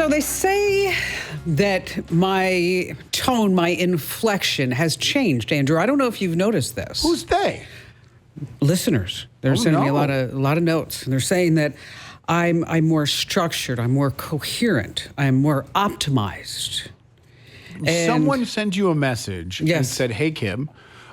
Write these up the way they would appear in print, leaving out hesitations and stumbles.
So they say that my tone, my inflection has changed, Andrew. I don't know if you've noticed this. Who's they? Listeners. They're sending me a lot of notes. And they're saying that I'm more structured, I'm more coherent, I'm more optimized. And someone sent you a message and said, "Hey, Kim,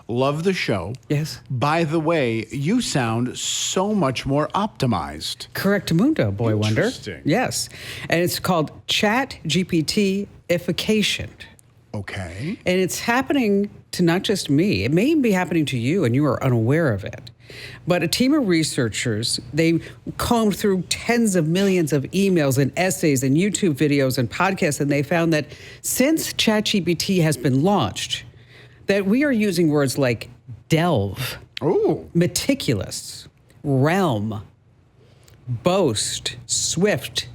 love the show. Yes. By the way, you sound so much more optimized." Correctamundo, boy wonder. Interesting. Yes. And it's called ChatGPT-ification. Okay. And it's happening to not just me. It may even be happening to you, and you are unaware of it. But a team of researchers, they combed through tens of millions of emails and essays and YouTube videos and podcasts, and they found that since ChatGPT has been launched, that we are using words like delve, meticulous, realm, boast, swift,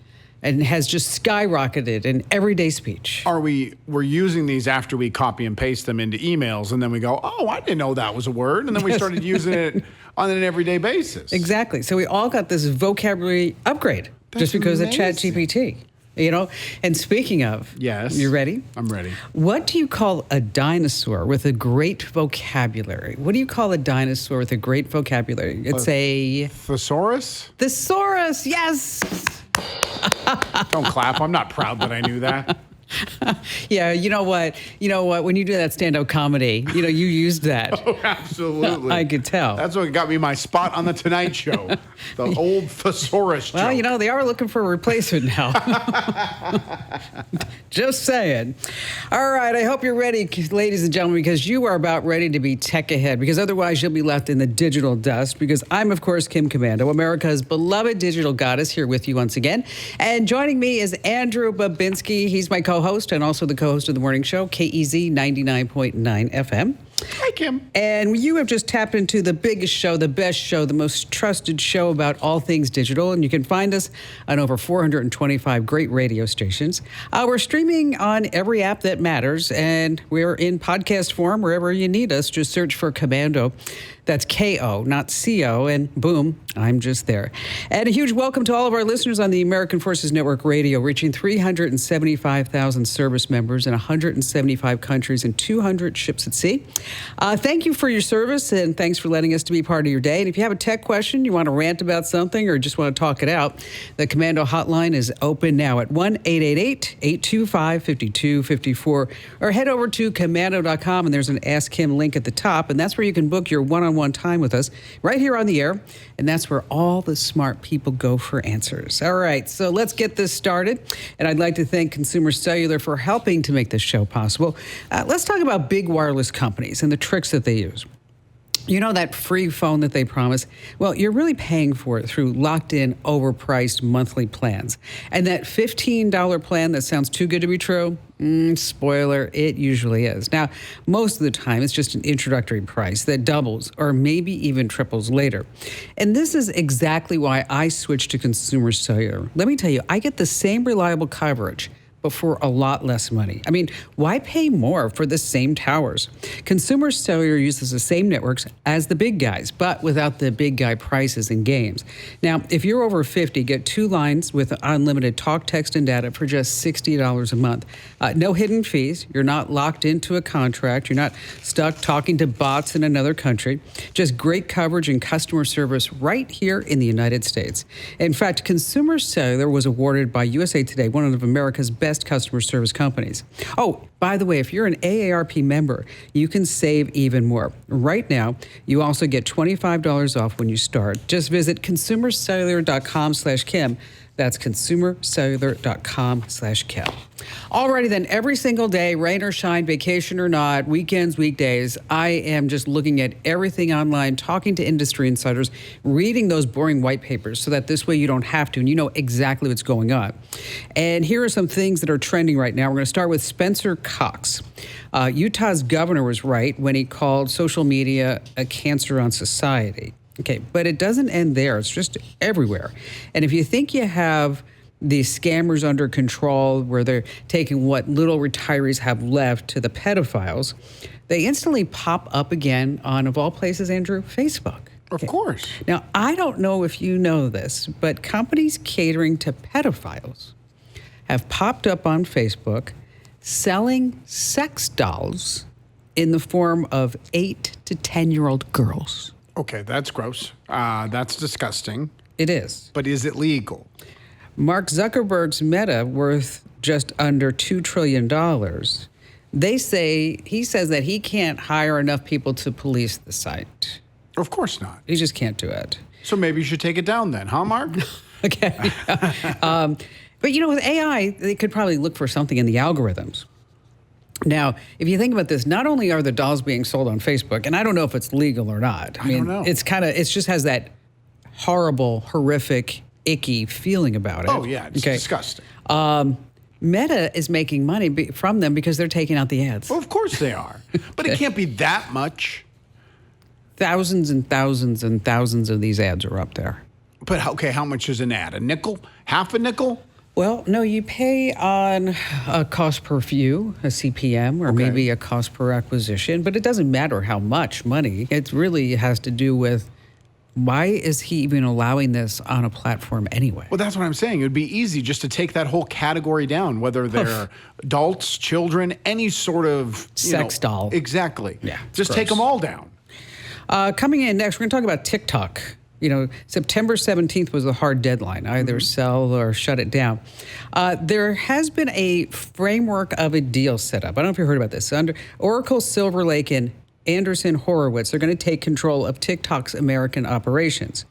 and has just skyrocketed in everyday speech. We're using these after we copy and paste them into emails, and then we go, "Oh, I didn't know that was a word," and then we started using it on an everyday basis. Exactly. So we all got this vocabulary upgrade just because of ChatGPT. You know, and speaking of, yes, you ready? I'm ready. What do you call a dinosaur with a great vocabulary? What do you call a dinosaur with a great vocabulary? It's a thesaurus. Thesaurus, yes. Don't clap. I'm not proud that I knew that. Yeah, you know what? When you do that stand-up comedy, you used that. Oh, absolutely. I could tell. That's what got me my spot on the Tonight Show. The old thesaurus joke. Well, they are looking for a replacement now. Just saying. All right, I hope you're ready, ladies and gentlemen, because you are about ready to be tech ahead, because otherwise you'll be left in the digital dust, because I'm, of course, Kim Komando, America's beloved digital goddess, here with you once again. And joining me is Andrew Babinski. He's my co-host and also the co-host of the morning show, KEZ 99.9 FM. Hi, Kim. And you have just tapped into the biggest show, the best show, the most trusted show about all things digital. And you can find us on over 425 great radio stations. We're streaming on every app that matters, and we're in podcast form wherever you need us. Just search for Komando. That's K-O, not C-O, and boom, I'm just there. And a huge welcome to all of our listeners on the American Forces Network Radio, reaching 375,000 service members in 175 countries and 200 ships at sea. Thank you for your service, and thanks for letting us to be part of your day. And if you have a tech question, you want to rant about something, or just want to talk it out, the Komando hotline is open now at 1-888-825-5254, or head over to Komando.com, and there's an Ask Kim link at the top, and that's where you can book your one-on-one time with us right here on the air, and that's where all the smart people go for answers. All right, so let's get this started, and I'd like to thank Consumer Cellular for helping to make this show possible. Let's talk about big wireless companies and the tricks that they use. You know that free phone that they promise? Well, you're really paying for it through locked-in, overpriced monthly plans. And that $15 plan that sounds too good to be true? Spoiler, it usually is. Now, most of the time, it's just an introductory price that doubles or maybe even triples later. And this is exactly why I switched to Consumer Cellular. Let me tell you, I get the same reliable coverage, but for a lot less money. I mean, why pay more for the same towers? Consumer Cellular uses the same networks as the big guys, but without the big guy prices and games. Now, if you're over 50, get 2 lines with unlimited talk, text, and data for just $60 a month. No hidden fees. You're not locked into a contract. You're not stuck talking to bots in another country. Just great coverage and customer service right here in the United States. In fact, Consumer Cellular was awarded by USA Today one of America's best customer service companies. Oh, by the way, if you're an AARP member, you can save even more. Right now, you also get $25 off when you start. Just visit consumercellular.com/Kim. That's consumercellular.com/Kim. Alrighty then, every single day, rain or shine, vacation or not, weekends, weekdays, I am just looking at everything online, talking to industry insiders, reading those boring white papers so that this way you don't have to and you know exactly what's going on. And here are some things that are trending right now. We're going to start with Spencer Cox. Utah's governor was right when he called social media a cancer on society. Okay, but it doesn't end there. It's just everywhere. And if you think you have the scammers under control, where they're taking what little retirees have left to the pedophiles, they instantly pop up again on, of all places, Andrew, Facebook. Of course. Now, I don't know if you know this, but companies catering to pedophiles have popped up on Facebook selling sex dolls in the form of 8 to 10-year-old girls. Okay, that's gross. That's disgusting. It is. But is it legal? Mark Zuckerberg's Meta, worth just under $2 trillion, he says that he can't hire enough people to police the site. Of course not. He just can't do it. So maybe you should take it down then, huh, Mark? Okay. But, with AI, they could probably look for something in the algorithms. Now, if you think about this, not only are the dolls being sold on Facebook, and I don't know if it's legal or not. I don't know. It just has that horrible, horrific, icky feeling about it. Oh, yeah, it's disgusting. Meta is making money from them because they're taking out the ads. Well, of course they are. But it can't be that much. Thousands and thousands and thousands of these ads are up there. But, okay, how much is an ad? A nickel? Half a nickel? Well, no, you pay on a cost per view, a CPM, or maybe a cost per acquisition, but it doesn't matter how much money. It really has to do with why is he even allowing this on a platform anyway? Well, that's what I'm saying. It would be easy just to take that whole category down, whether they're adults, children, any sort of sex doll. Exactly. Yeah. Just take them all down. Coming in next, we're going to talk about TikTok. September 17th was the hard deadline. Either sell or shut it down. There has been a framework of a deal set up. I don't know if you heard about this. Under Oracle, Silver Lake, and Anderson Horowitz are going to take control of TikTok's American operations.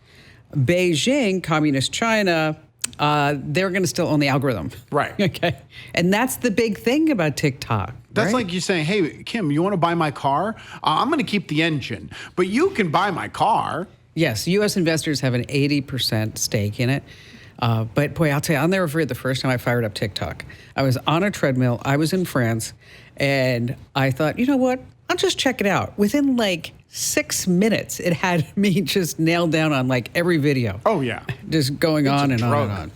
Beijing, Communist China, they're going to still own the algorithm. Right. Okay. And that's the big thing about TikTok. That's right? like you saying, hey, Kim, you want to buy my car? I'm going to keep the engine, but you can buy my car. Yes, U.S. investors have an 80% stake in it. But boy, I'll tell you, I'll never forget the first time I fired up TikTok. I was on a treadmill. I was in France, and I thought, you know what? I'll just check it out. Within 6 minutes, it had me just nailed down on every video. Oh, yeah. Just going on and drug. on and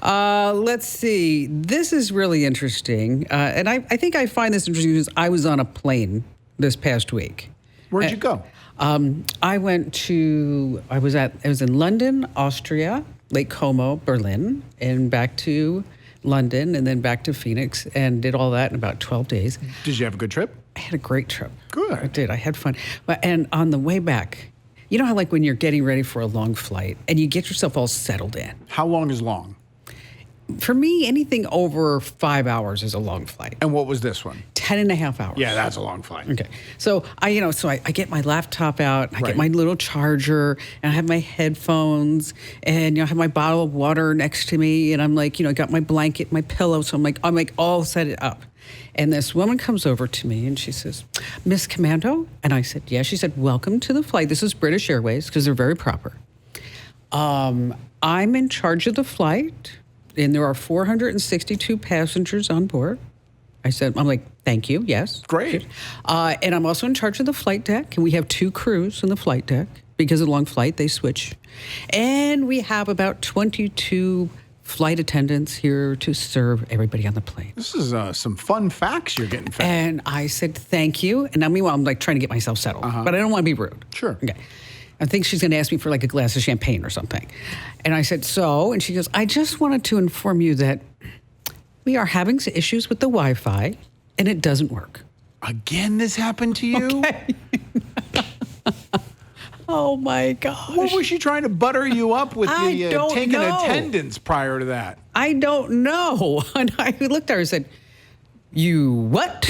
on. Let's see. This is really interesting. And I think I find this interesting because I was on a plane this past week. Where'd you go? I was in London, Austria, Lake Como, Berlin, and back to London, and then back to Phoenix, and did all that in about 12 days. Did you have a good trip? I had a great trip. Good. I did. I had fun. And on the way back, you know how when you're getting ready for a long flight and you get yourself all settled in? How long is long? For me, anything over 5 hours is a long flight. And what was this one? 10 and a half hours. Yeah, that's a long flight. Okay. So I get my laptop out, I get my little charger, and I have my headphones, and I have my bottle of water next to me, and I'm got my blanket, my pillow, so I'm all set it up. And this woman comes over to me and she says, Miss Komando? And I said, yeah. She said, welcome to the flight. This is British Airways, because they're very proper. I'm in charge of the flight, and there are 462 passengers on board. I'm like, thank you, yes. Great. And I'm also in charge of the flight deck, and we have 2 crews in the flight deck. Because of the long flight, they switch. And we have about 22 flight attendants here to serve everybody on the plane. This is some fun facts you're getting. And I said, thank you. And now, meanwhile, I'm trying to get myself settled. But I don't want to be rude. Sure. Okay. I think she's going to ask me for a glass of champagne or something. And I said, so? And she goes, I just wanted to inform you that we are having some issues with the Wi-Fi, and it doesn't work. Again, this happened to you? Okay. Oh, my gosh. What was she trying to butter you up with taking know. attendance prior to that? I don't know. And I looked at her and said, you what?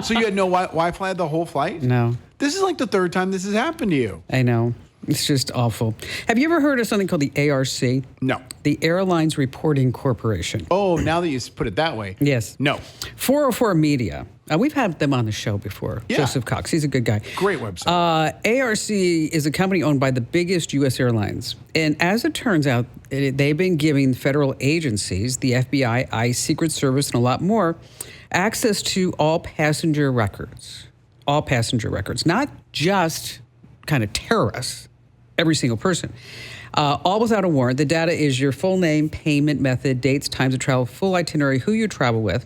So you had no Wi-Fi the whole flight? No. This is the 3rd time this has happened to you. I know. It's just awful. Have you ever heard of something called the ARC? No. The Airlines Reporting Corporation. Oh, now that you put it that way. Yes. No. 404 Media. We've had them on the show before. Yeah. Joseph Cox. He's a good guy. Great website. ARC is a company owned by the biggest U.S. airlines. And as it turns out, they've been giving federal agencies, the FBI, ICE, Secret Service, and a lot more, access to all passenger records. All passenger records. Not just kind of terrorists. Every single person. All without a warrant. The data is your full name, payment method, dates, times of travel, full itinerary, who you travel with.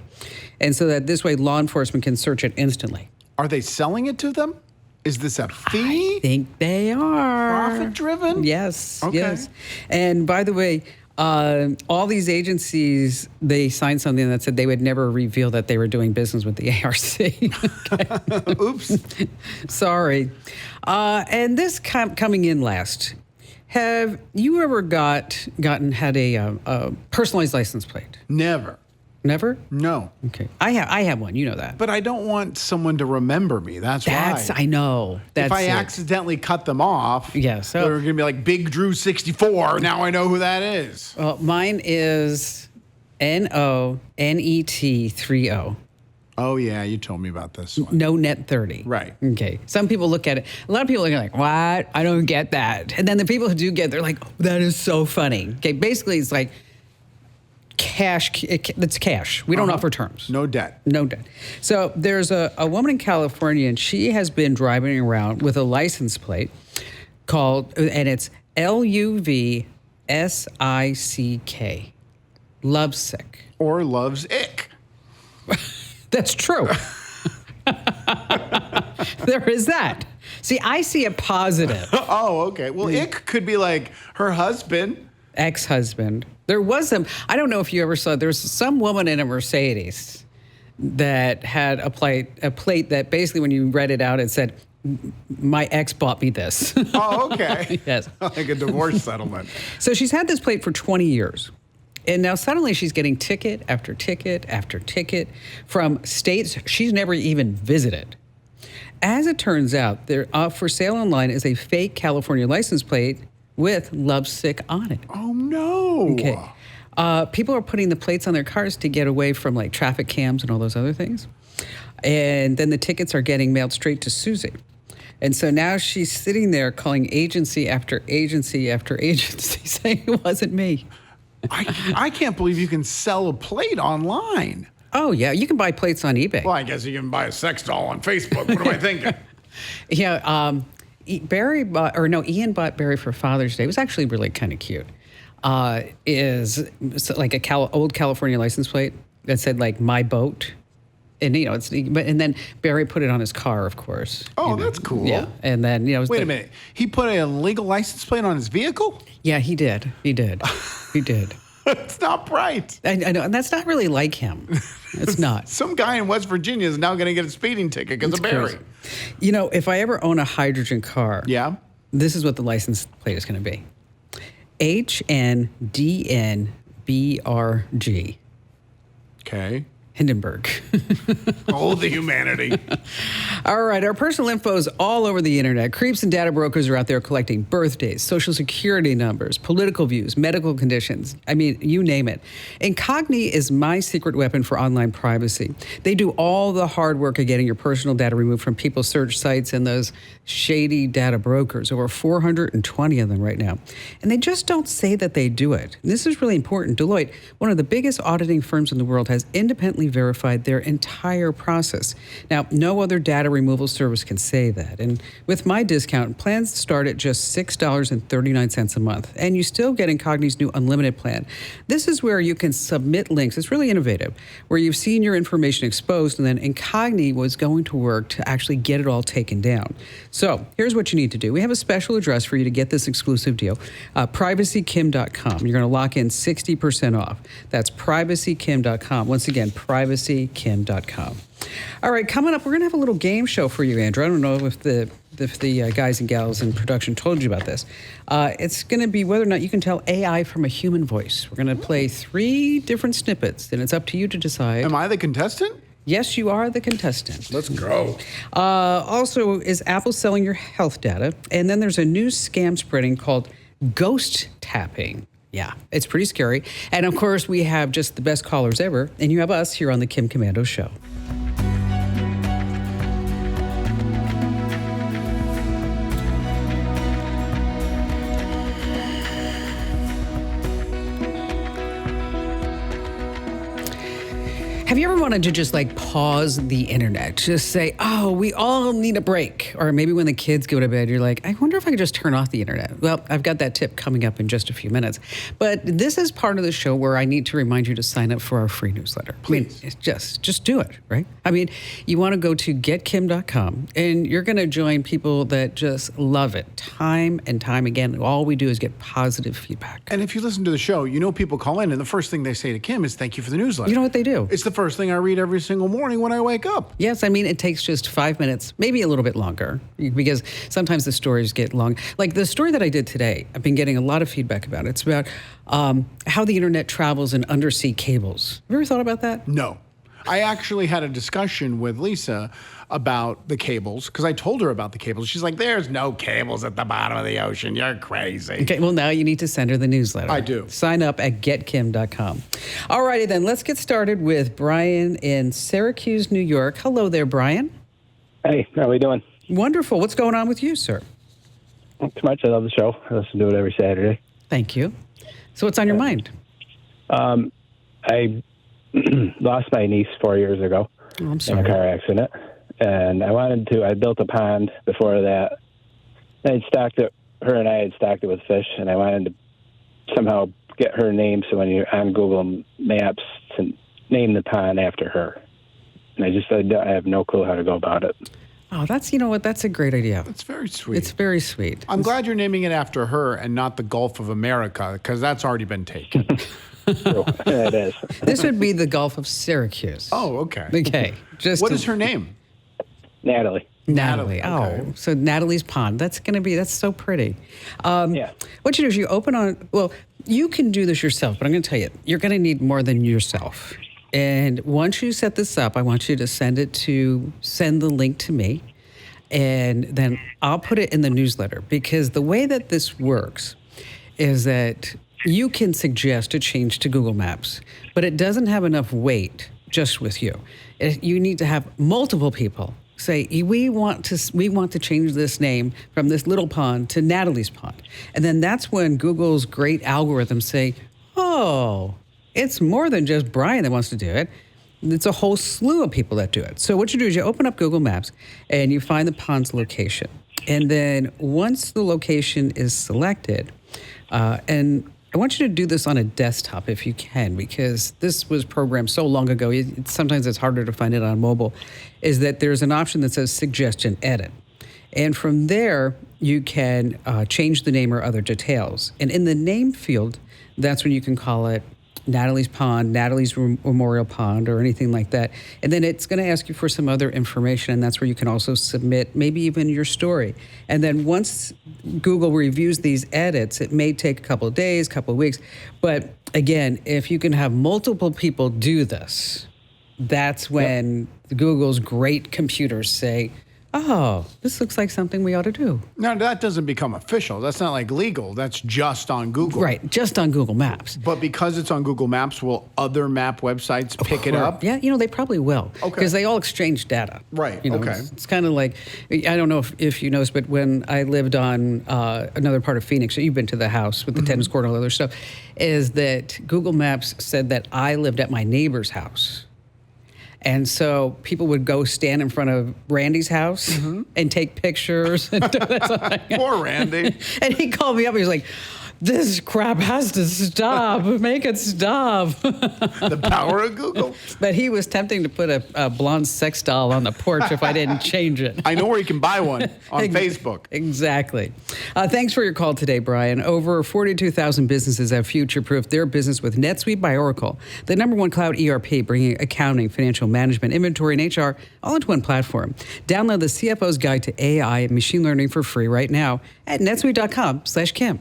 And so that this way law enforcement can search it instantly. Are they selling it to them? Is this a fee? I think they are. Profit driven? Yes. Okay. Yes. And by the way, All these agencies, they signed something that said they would never reveal that they were doing business with the ARC. Oops. Sorry. And this coming in last, have you ever had a personalized license plate? Never. Never? No. Okay. I have one. You know that. But I don't want someone to remember me. That's why. I know. That's if I it. accidentally cut them off, Yeah, so- they're going to be like Big Drew 64. Now I know who that is. Well, mine is NONET 30. Oh, yeah, you told me about this one. No net 30. Right. Okay. Some people look at it. A lot of people are like, what? I don't get that. And then the people who do get it, they're like, oh, that is so funny. Okay. Basically, it's like cash. It's cash. We don't offer terms. No debt. No debt. So there's a woman in California, and she has been driving around with a license plate and it's LUVSICK. Lovesick. Or loves ick. That's true. There is that. See, I see a positive. Oh, okay. Well, ick could be like her husband. Ex-husband. There was I don't know if you ever saw, there was some woman in a Mercedes that had a plate that basically when you read it out, it said, my ex bought me this. Oh, okay. Yes. Like a divorce settlement. So she's had this plate for 20 years. And now suddenly she's getting ticket after ticket after ticket from states she's never even visited. As it turns out, there for sale online is a fake California license plate with lovesick on it. Oh, no. Okay. People are putting the plates on their cars to get away from like traffic cams and all those other things. And then the tickets are getting mailed straight to Susie. And so now she's sitting there calling agency after agency after agency saying it wasn't me. I can't believe you can sell a plate online. Oh, yeah. You can buy plates on eBay. Well, I guess you can buy a sex doll on Facebook. What am I thinking? Yeah. Ian bought Barry for Father's Day. It was actually really kind of cute. Is like a old California license plate that said like my boat. And, and then Barry put it on his car, of course. Oh, that's cool. Yeah. And then, Wait a minute. He put a legal license plate on his vehicle? Yeah, he did. He did. It's not bright. I know. And that's not really like him. It's not. Some guy in West Virginia is now going to get a speeding ticket because of Barry. Crazy. If I ever own a hydrogen car, Yeah. this is what the license plate is going to be. HNDNBRG. Okay. Hindenburg. Oh, the humanity. All right, our personal info is all over the internet. Creeps and data brokers are out there collecting birthdays, social security numbers, political views, medical conditions. I mean, you name it. Incogni is my secret weapon for online privacy. They do all the hard work of getting your personal data removed from people's search sites and those shady data brokers, over 420 of them right now. And they just don't say that they do it. This is really important. Deloitte, one of the biggest auditing firms in the world, has independently verified their entire process. Now, no other data removal service can say that. And with my discount, plans start at just $6.39 a month. And you still get Incogni's new unlimited plan. This is where you can submit links. It's really innovative, where you've seen your information exposed, and then Incogni was going to work to actually get it all taken down. So here's what you need to do. We have a special address for you to get this exclusive deal, privacykim.com. You're going to lock in 60% off. That's privacykim.com. Once again, privacykim.com. All right, coming up, we're going to have a little game show for you, Andrew. I don't know if the guys and gals in production told you about this. It's going to be whether or not you can tell AI from a human voice. We're going to play 3 different snippets, and it's up to you to decide. Am I the contestant? Yes, you are the contestant. Let's go. Also, is Apple selling your health data? And then there's a new scam spreading called ghost tapping. Yeah, it's pretty scary. And of course, we have just the best callers ever. And you have us here on the Kim Komando Show. Have you ever wanted to just like pause the internet? Just say, oh, we all need a break. Or maybe when the kids go to bed, you're like, I wonder if I could just turn off the internet. Well, I've got that tip coming up in just a few minutes. But this is part of the show where I need to remind you to sign up for our free newsletter. Please. I mean, it's just do it, right? I mean, you want to go to getkim.com and you're going to join people that just love it time and time again. All we do is get positive feedback. And if you listen to the show, you know people call in and the first thing they say to Kim is thank you for the newsletter. You know what they do? It's the first thing I read every single morning when I wake up. Yes, I mean, it takes just 5 minutes, maybe a little bit longer, because sometimes the stories get long. Like the story that I did today, I've been getting a lot of feedback about. It's about how the internet travels in undersea cables. Have you ever thought about that? No. I actually had a discussion with Lisa about the cables because I told her about the cables. She's like, there's no cables at the bottom of the ocean. You're crazy. Okay, well, now you need to send her the newsletter. I do. Sign up at getkim.com. All righty, then. Let's get started with Brian in Syracuse, New York. Hello there, Brian. Hey, how are we doing? Wonderful. What's going on with you, sir? Not too much. I love the show. I listen to it every Saturday. Thank you. So what's on your mind? I lost my niece 4 years ago Oh, I'm in sorry. a car accident, and I built a pond before that. Her and I had stocked it with fish, and I wanted to somehow get her name so when you're on Google Maps to name the pond after her. And I have no clue how to go about it. Oh, you know what? That's a great idea. It's very sweet. It's very sweet. I'm glad you're naming it after her and not the Gulf of America because that's already been taken. So, it is. This would be the Gulf of Syracuse. Oh, okay. Okay. What is her name? Natalie. Natalie. Okay. Oh, so Natalie's Pond. That's so pretty. Yeah. What you do is you you can do this yourself, but I'm going to tell you, you're going to need more than yourself. And once you set this up, I want you to send the link to me, and then I'll put it in the newsletter because the way that this works is that you can suggest a change to Google Maps, but it doesn't have enough weight just with you. You need to have multiple people say, we want to change this name from this little pond to Natalie's Pond. And then that's when Google's great algorithms say, oh, it's more than just Brian that wants to do it. It's a whole slew of people that do it. So what you do is you open up Google Maps and you find the pond's location. And then once the location is selected, and I want you to do this on a desktop if you can, because this was programmed so long ago, sometimes it's harder to find it on mobile, is that there's an option that says Suggestion Edit. And from there, you can change the name or other details. And in the name field, that's when you can call it Natalie's Pond, Natalie's Memorial Pond, or anything like that. And then it's going to ask you for some other information, and that's where you can also submit maybe even your story. And then once Google reviews these edits, it may take a couple of days, couple of weeks. But again, if you can have multiple people do this, that's when Google's great computers say, oh, this looks like something we ought to do. Now, that doesn't become official. That's not like legal. That's just on Google. Right, just on Google Maps. But because it's on Google Maps, will other map websites pick it up? Yeah, they probably will. Okay. Because they all exchange data. Right, okay. It's kind of like, I don't know if you noticed, but when I lived on another part of Phoenix, so you've been to the house with the tennis court and all that other stuff, is that Google Maps said that I lived at my neighbor's house. And so people would go stand in front of Randy's house and take pictures. And Poor Randy. And he called me up. He was like, this crap has to stop. Make it stop. The power of Google. But he was tempting to put a blonde sex doll on the porch if I didn't change it. I know where you can buy one on Facebook. Exactly. Thanks for your call today, Brian. Over 42,000 businesses have future-proofed their business with NetSuite by Oracle, the #1 cloud ERP, bringing accounting, financial management, inventory, and HR all into one platform. Download the CFO's Guide to AI and Machine Learning for free right now at netsuite.com/Kim.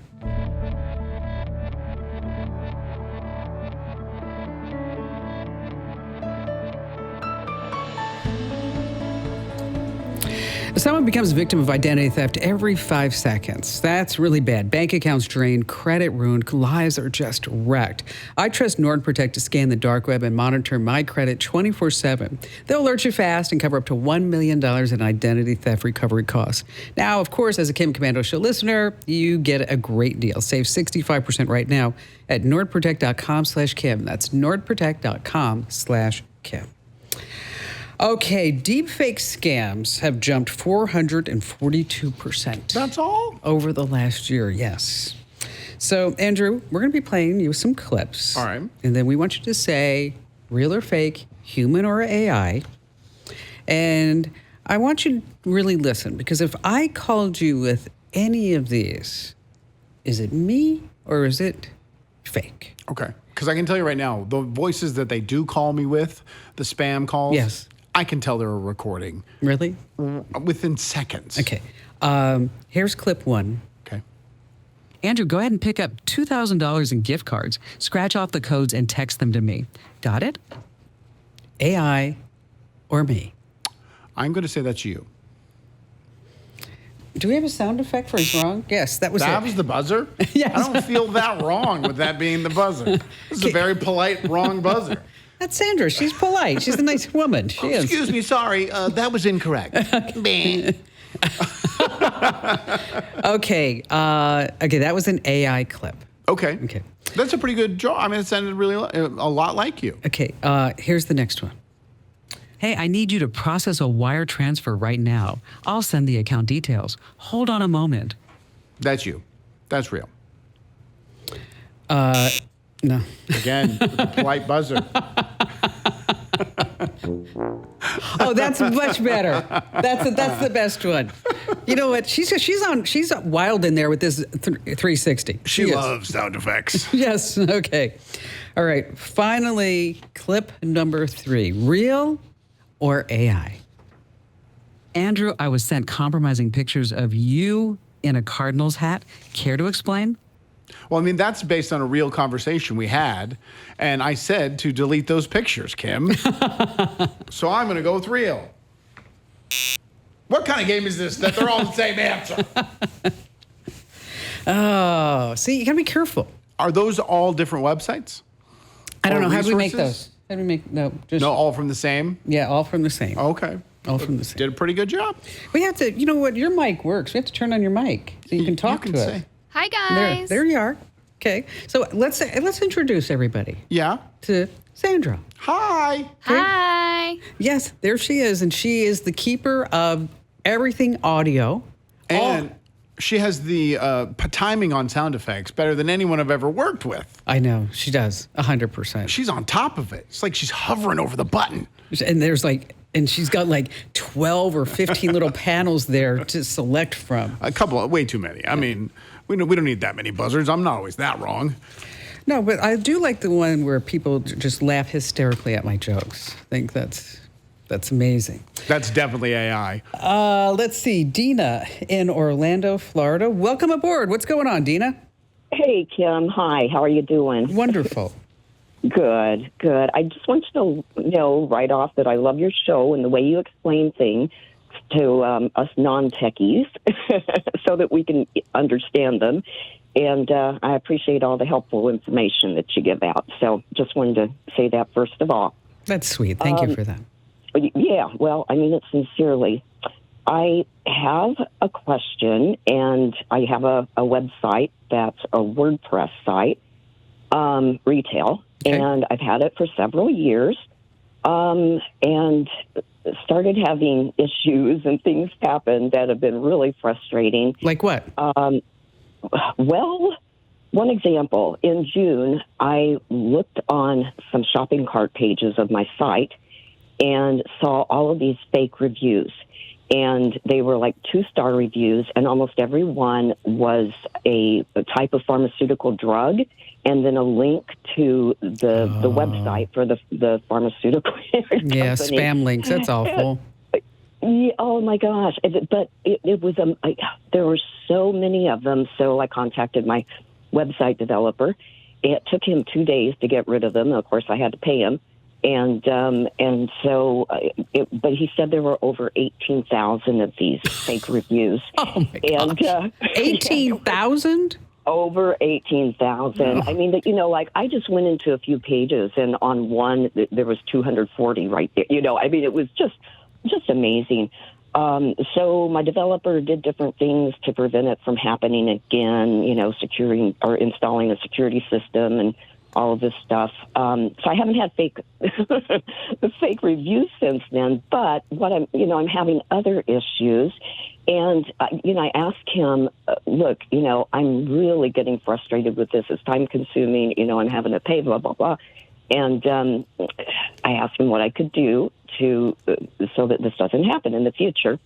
Someone becomes a victim of identity theft every 5 seconds. That's really bad. Bank accounts drained, credit ruined, lives are just wrecked. I trust NordProtect to scan the dark web and monitor my credit 24/7. They'll alert you fast and cover up to $1 million in identity theft recovery costs. Now, of course, as a Kim Komando Show listener, you get a great deal. Save 65% right now at nordprotect.com/Kim. That's nordprotect.com/Kim. Okay, deepfake scams have jumped 442%. That's all? Over the last year, yes. So, Andrew, we're going to be playing you some clips. All right. And then we want you to say real or fake, human or AI. And I want you to really listen, because if I called you with any of these, is it me or is it fake? Okay. Because I can tell you right now, the voices that they do call me with, the spam calls, Yes. I can tell they're a recording Really? within seconds. Okay. Here's clip 1. Okay. Andrew, go ahead and pick up $2,000 in gift cards. Scratch off the codes and text them to me. Got it? AI or me? I'm going to say that's you. Do we have a sound effect for he's wrong? Yes, that was That it. was the buzzer? Yes. I don't feel that wrong with that being the buzzer. This is a very polite, wrong buzzer. That's Sandra. She's polite. She's a nice woman. She is. Excuse me, sorry. That was incorrect. Meh. Okay. Okay, that was an AI clip. Okay. Okay. That's a pretty good job. I mean, it sounded really a lot like you. Okay, here's the next one. Hey, I need you to process a wire transfer right now. I'll send the account details. Hold on a moment. That's you. That's real. No. Again, with the polite buzzer. Oh, that's much better. That's the best one. You know what? She's wild in there with this 360. She is. loves sound effects. Yes. Okay. All right. Finally, clip number 3. Real or AI? Andrew, I was sent compromising pictures of you in a Cardinals hat. Care to explain? Well, I mean, that's based on a real conversation we had. And I said to delete those pictures, Kim. So I'm going to go with real. What kind of game is this that they're all the same answer? Oh, see, you got to be careful. Are those all different websites? I don't Or know. How do we make resources? those? How do we make, no, just, No, all from the same? yeah, all from the same. Okay. All from the same. Did a pretty good job. We have to, you know what, your mic works. We have to turn on your mic so you can talk to us. Hi, There, guys. there you are. Okay, so let's introduce everybody Yeah. to Sandra. Hi. Hi. Yes, there she is, and she is the keeper of everything audio. And she has the timing on sound effects better than anyone I've ever worked with. I know, she does, 100%. She's on top of it. It's like she's hovering over the button. And there's like, and she's got like 12 or 15 little panels there to select from. A couple, way too many. I mean, we don't need that many buzzards. I'm not always that wrong. No, but I do like the one where people just laugh hysterically at my jokes. I think that's amazing. That's definitely AI. Let's see, Dina in Orlando, Florida. Welcome aboard. What's going on, Dina? Hey, Kim. Hi. How are you doing? Wonderful. Good, good. I just want you to know right off that I love your show and the way you explain things to us non-techies so that we can understand them. And I appreciate all the helpful information that you give out. So just wanted to say that first of all. That's sweet. Thank you for that. Yeah, well, I mean it sincerely. I have a question, and I have a website that's a WordPress site, retail, Okay. and I've had it for several years, and started having issues and things happened that have been really frustrating. Like what? Well, one example, in June, I looked on some shopping cart pages of my site and saw all of these fake reviews. And they were like 2-star reviews, and almost every one was a type of pharmaceutical drug and then a link to the website for the pharmaceutical company. Yeah, spam links. That's awful. Yeah, oh my gosh! But it was there were so many of them. So I contacted my website developer. It took him 2 days to get rid of them. Of course, I had to pay him. And so, but he said there were over 18,000 of these fake reviews. Oh my gosh. 18,000? Over 18,000. I mean, like I just went into a few pages, and on one there was 240 right there. I mean, it was just amazing. So my developer did different things to prevent it from happening again. Securing or installing a security system and all of this stuff. So I haven't had fake reviews since then. But what I'm having other issues. And, I asked him, look, I'm really getting frustrated with this. It's time consuming. I'm having to pay, blah, blah, blah. And I asked him what I could do so that this doesn't happen in the future.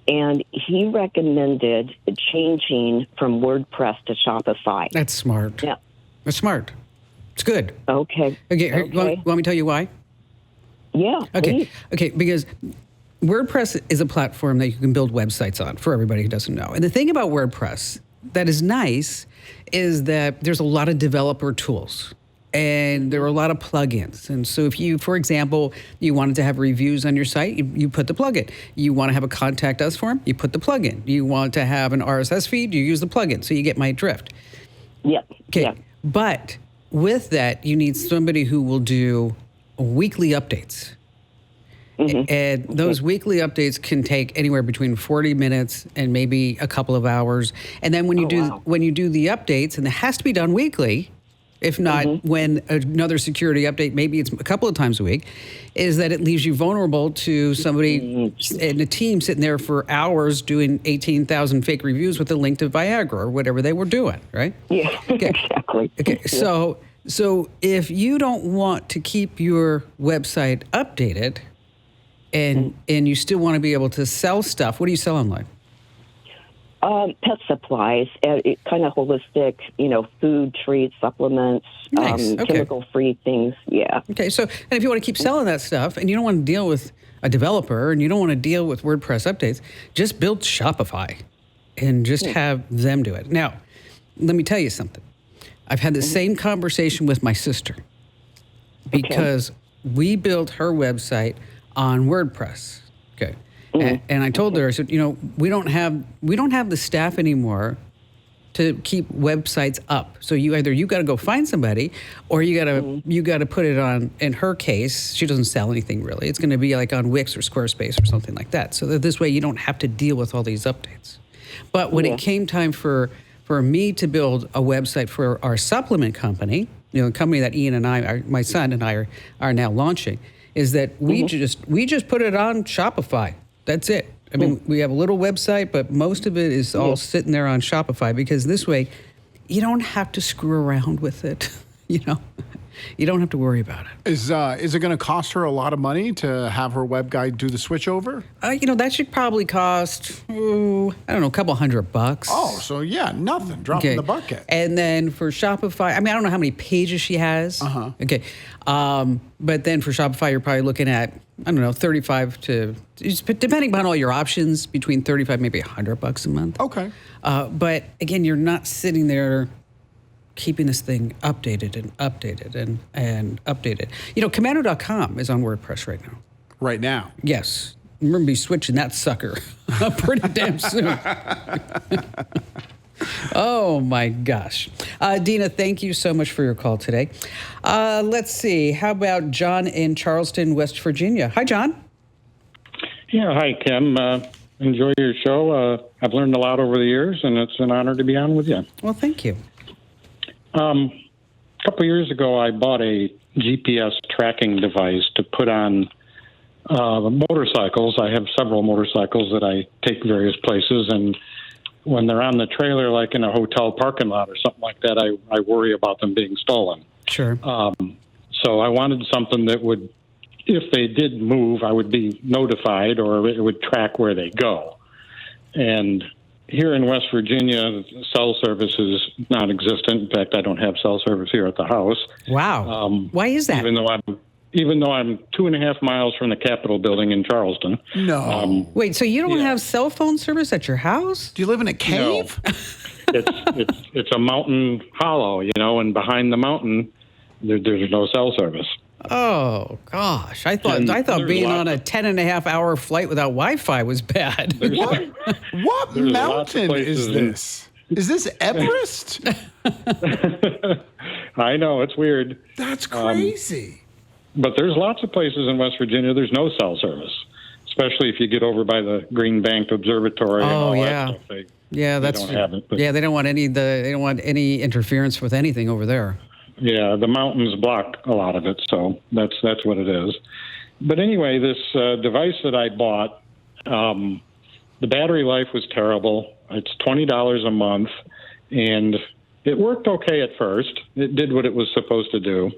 And he recommended changing from WordPress to Shopify. That's smart. Yeah. That's smart. It's good. Okay. Okay. Want me to tell you why? Yeah. Okay. Please. Okay. Because WordPress is a platform that you can build websites on, for everybody who doesn't know. And the thing about WordPress that is nice is that there's a lot of developer tools. And there are a lot of plugins. And so if you, for example, you wanted to have reviews on your site, you put the plugin. You want to have a contact us form, you put the plugin. You want to have an RSS feed, you use the plugin. So you get my drift. Yeah. Okay. Yeah. But with that, you need somebody who will do weekly updates. Mm-hmm. And those weekly updates can take anywhere between 40 minutes and maybe a couple of hours. And then when you do the updates, and it has to be done weekly, if not when another security update, maybe it's a couple of times a week, is that it leaves you vulnerable to somebody in a team sitting there for hours doing 18,000 fake reviews with a link to Viagra or whatever they were doing, right? Yeah, okay. Exactly. Okay, so if you don't want to keep your website updated and you still want to be able to sell stuff, what do you sell online? Pet supplies, kind of holistic, food, treats, supplements, Nice. Okay. chemical-free things. Yeah. Okay, so, and if you want to keep selling that stuff and you don't want to deal with a developer and you don't want to deal with WordPress updates, just build Shopify and just have them do it. Now, let me tell you something. I've had the same conversation with my sister because we built her website on WordPress. Okay. And I told her, I said, we don't have the staff anymore to keep websites up. So you got to go find somebody, or you got to put it on. In her case, she doesn't sell anything really. It's going to be like on Wix or Squarespace or something like that. So that this way you don't have to deal with all these updates. But when it came time for me to build a website for our supplement company, a company that Ian and I, my son and I are now launching, is that we just put it on Shopify. That's it. I mean, we have a little website, but most of it is all sitting there on Shopify because this way you don't have to screw around with it. You don't have to worry about it. Is it going to cost her a lot of money to have her web guy do the switch over? That should probably cost, I don't know, a couple $100. Oh, so yeah, nothing. Drop in the bucket. And then for Shopify, I don't know how many pages she has. Okay. But then for Shopify, you're probably looking at, I don't know, 35 to, depending upon all your options, between 35, maybe $100 a month. Okay. But again, you're not sitting there keeping this thing updated and updated and updated. Komando.com is on WordPress right now. Right now? Yes. We're going to be switching that sucker pretty damn soon. Oh, my gosh. Dina, thank you so much for your call today. Let's see. How about John in Charleston, West Virginia? Hi, John. Yeah, hi, Kim. Enjoy your show. I've learned a lot over the years, and it's an honor to be on with you. Well, thank you. A couple of years ago, I bought a GPS tracking device to put on motorcycles. I have several motorcycles that I take various places, and when they're on the trailer, like in a hotel parking lot or something like that, I worry about them being stolen. Sure. So I wanted something that would, if they did move, I would be notified, or it would track where they go. And here in West Virginia, cell service is non-existent. In fact, I don't have cell service here at the house. Wow. Why is that? Even though I'm 2.5 miles from the Capitol building in Charleston. No. Wait, so you don't have cell phone service at your house? Do you live in a cave? No. It's a mountain hollow, and behind the mountain, there's no cell service. Oh gosh, I And thought being there's on a lots 10.5 hour flight without Wi-Fi was bad. What There's lots of mountain places is this? Is this Everest? I know, it's weird. That's crazy. But there's lots of places in West Virginia there's no cell service, especially if you get over by the Green Bank Observatory and all yeah. that stuff. That's don't have it, but- yeah. They don't want any interference with anything over there. Yeah, the mountains block a lot of it, so that's what it is. But anyway, this device that I bought, the battery life was terrible. It's $20 a month, and it worked okay at first. It did what it was supposed to do.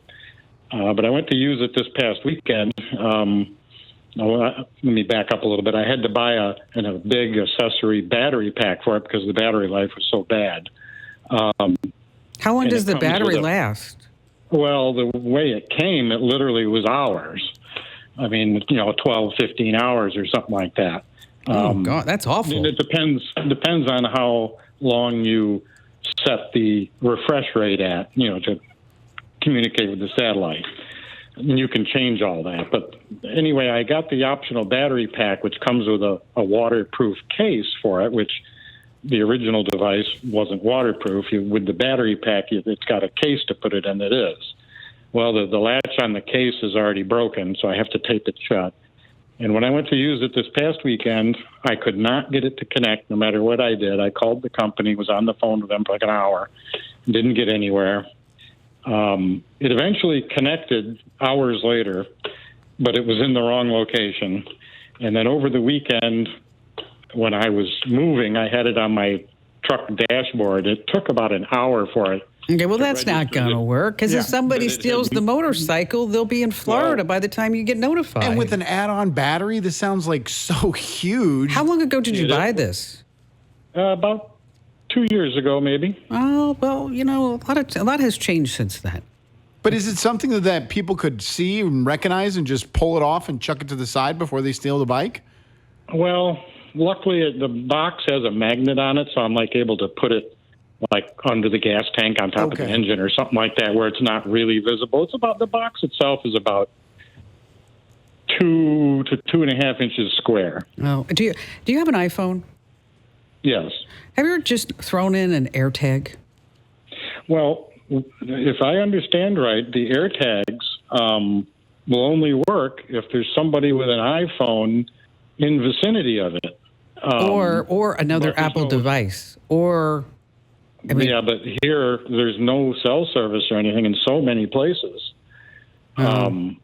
But I went to use it this past weekend. Let me back up a little bit. I had to buy a big accessory battery pack for it because the battery life was so bad. How long And does it the comes battery with last? Well, the way it came, it literally was hours. I mean, 12, 15 hours or something like that. Oh God, that's awful. And it depends on how long you set the refresh rate at, to communicate with the satellite. And you can change all that. But anyway, I got the optional battery pack, which comes with a waterproof case for it, which the original device wasn't waterproof. With the battery pack, it's got a case to put it in that is. Well, the latch on the case is already broken, so I have to tape it shut. And when I went to use it this past weekend, I could not get it to connect no matter what I did. I called the company, was on the phone with them for like an hour, didn't get anywhere. It eventually connected hours later, but it was in the wrong location. And then over the weekend, when I was moving, I had it on my truck dashboard. It took about an hour for it. Okay, well, that's not going to work because if somebody steals the motorcycle, they'll be in Florida by the time you get notified. And with an add-on battery, this sounds like so huge. How long ago did you buy this? About 2 years ago, maybe. Oh, well, a lot has changed since then. But is it something that people could see and recognize and just pull it off and chuck it to the side before they steal the bike? Well, luckily the box has a magnet on it, so I'm able to put it under the gas tank on top of the engine or something like that, where it's not really visible. The box itself is about 2 to 2.5 inches square. Oh, do you have an iPhone? Yes. Have you ever just thrown in an AirTag? Well, if I understand right, the AirTags will only work if there's somebody with an iPhone in vicinity of it. Or another Apple device. Or... but here there's no cell service or anything in so many places. I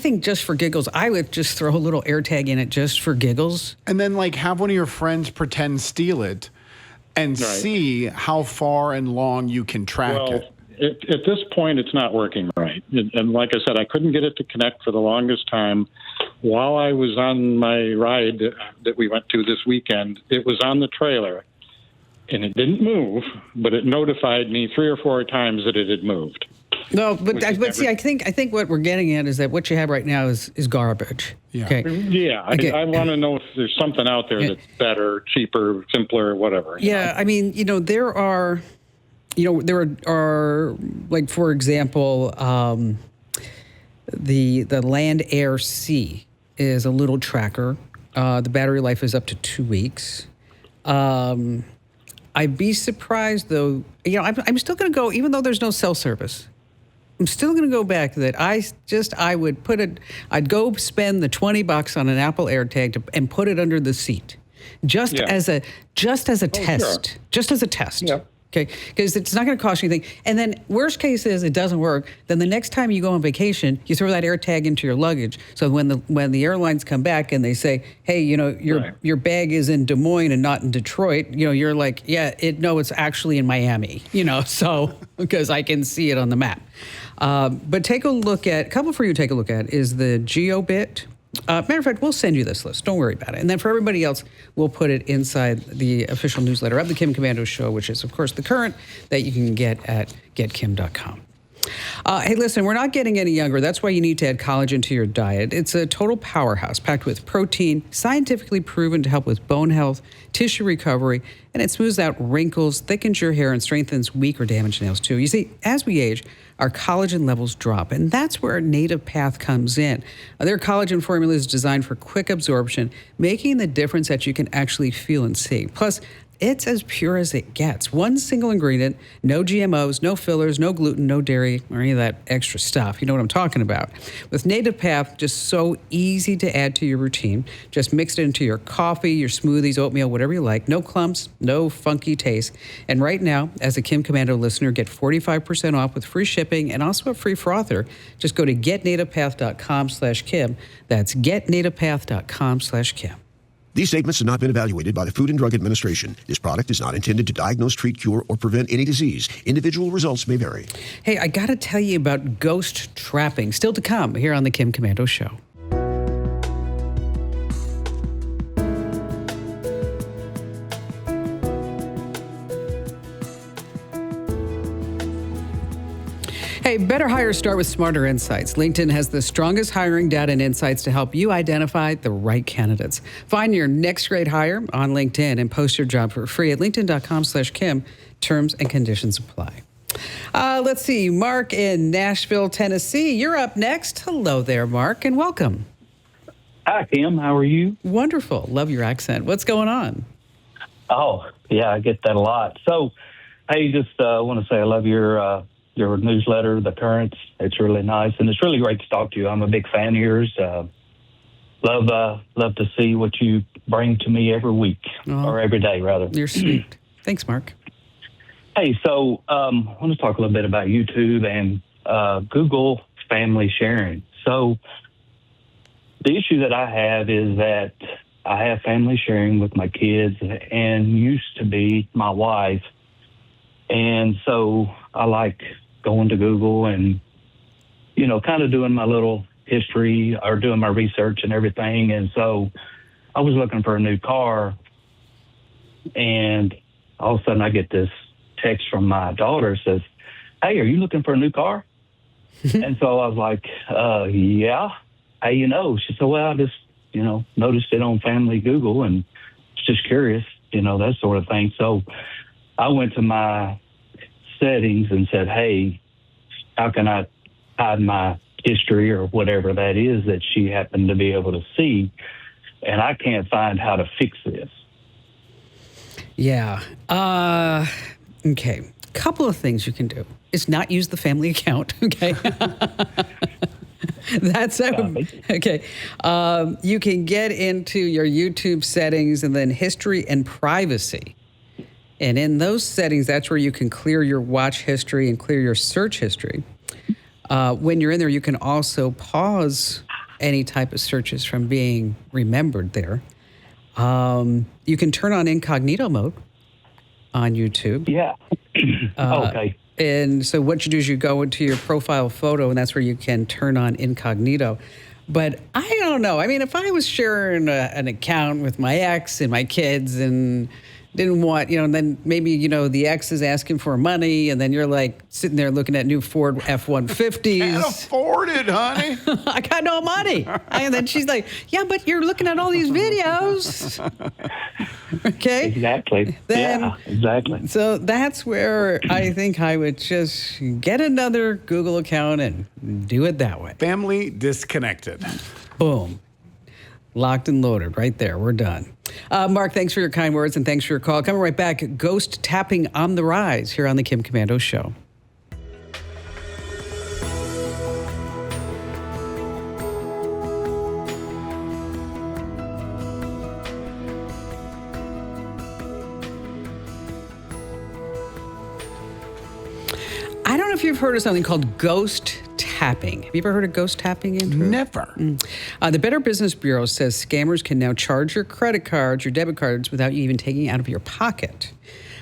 think just for giggles, I would just throw a little AirTag in it just for giggles. And then have one of your friends pretend steal it and see how far and long you can track it. At this point, it's not working right. And like I said, I couldn't get it to connect for the longest time. While I was on my ride that we went to this weekend, it was on the trailer. And it didn't move, but it notified me 3 or 4 times that it had moved. No, but see, I think what we're getting at is that what you have right now is garbage. Yeah. Okay. Yeah. I want to know if there's something out there that's better, cheaper, simpler, whatever. Yeah. I mean, there are, for example, the Land Air Sea is a little tracker. The battery life is up to 2 weeks. I'd be surprised, though. I'm still going to go, even though there's no cell service. I'm still going to go back to that. I'd go spend the $20 on an Apple AirTag and put it under the seat, just as a test, sure. just as a test. Yeah. Okay, because it's not going to cost you anything. And then worst case is it doesn't work. Then the next time you go on vacation, you throw that AirTag into your luggage. So when the airlines come back and they say, hey, your bag is in Des Moines and not in Detroit, you're like, it's actually in Miami. So because I can see it on the map. But take a look at, a couple for you to take a look at is the GeoBit. Matter of fact, we'll send you this list. Don't worry about it. And then for everybody else, we'll put it inside the official newsletter of the Kim Komando Show, which is, of course, the current that you can get at getkim.com. Hey, listen, we're not getting any younger. That's why you need to add collagen to your diet. It's a total powerhouse packed with protein, scientifically proven to help with bone health, tissue recovery, and it smooths out wrinkles, thickens your hair, and strengthens weak or damaged nails, too. You see, as we age, our collagen levels drop, and that's where Native Path comes in. Their collagen formula is designed for quick absorption, making the difference that you can actually feel and see. Plus, it's as pure as it gets. One single ingredient, no GMOs, no fillers, no gluten, no dairy, or any of that extra stuff. You know what I'm talking about. With Native Path, just so easy to add to your routine. Just mix it into your coffee, your smoothies, oatmeal, whatever you like. No clumps, no funky taste. And right now, as a Kim Komando listener, get 45% off with free shipping and also a free frother. Just go to getnativepath.com/Kim. That's getnativepath.com/Kim. These statements have not been evaluated by the Food and Drug Administration. This product is not intended to diagnose, treat, cure, or prevent any disease. Individual results may vary. Hey, I got to tell you about ghost trapping. Still to come here on the Kim Komando Show. Hey, better hires start with smarter insights. LinkedIn has the strongest hiring data and insights to help you identify the right candidates. Find your next great hire on LinkedIn and post your job for free at linkedin.com/Kim. Terms and conditions apply. Let's see. Mark in Nashville, Tennessee. You're up next. Hello there, Mark, and welcome. Hi, Kim. How are you? Wonderful. Love your accent. What's going on? Oh, yeah, I get that a lot. So, hey, just want to say I love your newsletter, The Currents. It's really nice, and it's really great to talk to you. I'm a big fan of yours. Love to see what you bring to me every week, or every day, rather. You're sweet. Thanks, Mark. Hey, so I want to talk a little bit about YouTube and Google family sharing. So the issue that I have is that I have family sharing with my kids and used to be my wife. And so I like going to Google and, kind of doing my little history or doing my research and everything. And so I was looking for a new car, and all of a sudden I get this text from my daughter says, "Hey, are you looking for a new car?" And so I was like, yeah. How you know? She said, "Well, I just, noticed it on Family Google and was just curious, that sort of thing." So I went to my settings and said, "Hey, how can I hide my history or whatever that is that she happened to be able to see? And I can't find how to fix this." Yeah. Okay. Couple of things you can do is not use the family account. Okay. That's okay. You can get into your YouTube settings and then history and privacy. And in those settings, that's where you can clear your watch history and clear your search history. When you're in there, you can also pause any type of searches from being remembered there. You can turn on incognito mode on YouTube. Yeah. Okay. And so what you do is you go into your profile photo, and that's where you can turn on incognito. But I don't know. I mean, if I was sharing an account with my ex and my kids and didn't want, and then maybe, the ex is asking for money, and then you're like sitting there looking at new Ford F-150s. Can't afford it, honey. I got no money. And then she's like, "Yeah, but you're looking at all these videos." Okay? Exactly. Yeah, exactly. So that's where I think I would just get another Google account and do it that way. Family disconnected. Boom. Locked and loaded right there. We're done. Mark, thanks for your kind words and thanks for your call. Coming right back, ghost tapping on the rise here on the Kim Komando Show. I don't know if you've heard of something called ghost tapping. Have you ever heard of ghost tapping, Andrew? Never. The Better Business Bureau says scammers can now charge your credit cards, your debit cards, without you even taking it out of your pocket.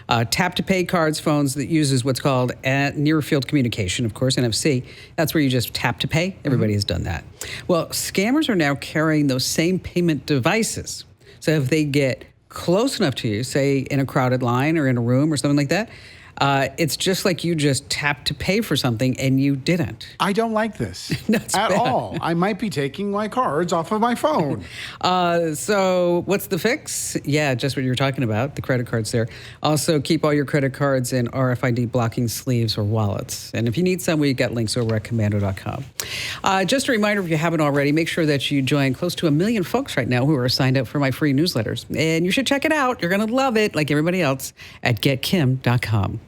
Tap-to-pay cards, phones that uses what's called near-field communication, of course, NFC. That's where you just tap to pay. Everybody has done that. Well, scammers are now carrying those same payment devices. So if they get close enough to you, say in a crowded line or in a room or something like that, It's just like you just tapped to pay for something and you didn't. I don't like this That's at bad. all. I might be taking my cards off of my phone. So what's the fix? Yeah, just what you were talking about, the credit cards there. Also, keep all your credit cards in RFID blocking sleeves or wallets. And if you need some, we got links over at Komando.com. Just a reminder, if you haven't already, make sure that you join close to 1 million folks right now who are signed up for my free newsletters. And you should check it out. You're going to love it, like everybody else, at getkim.com.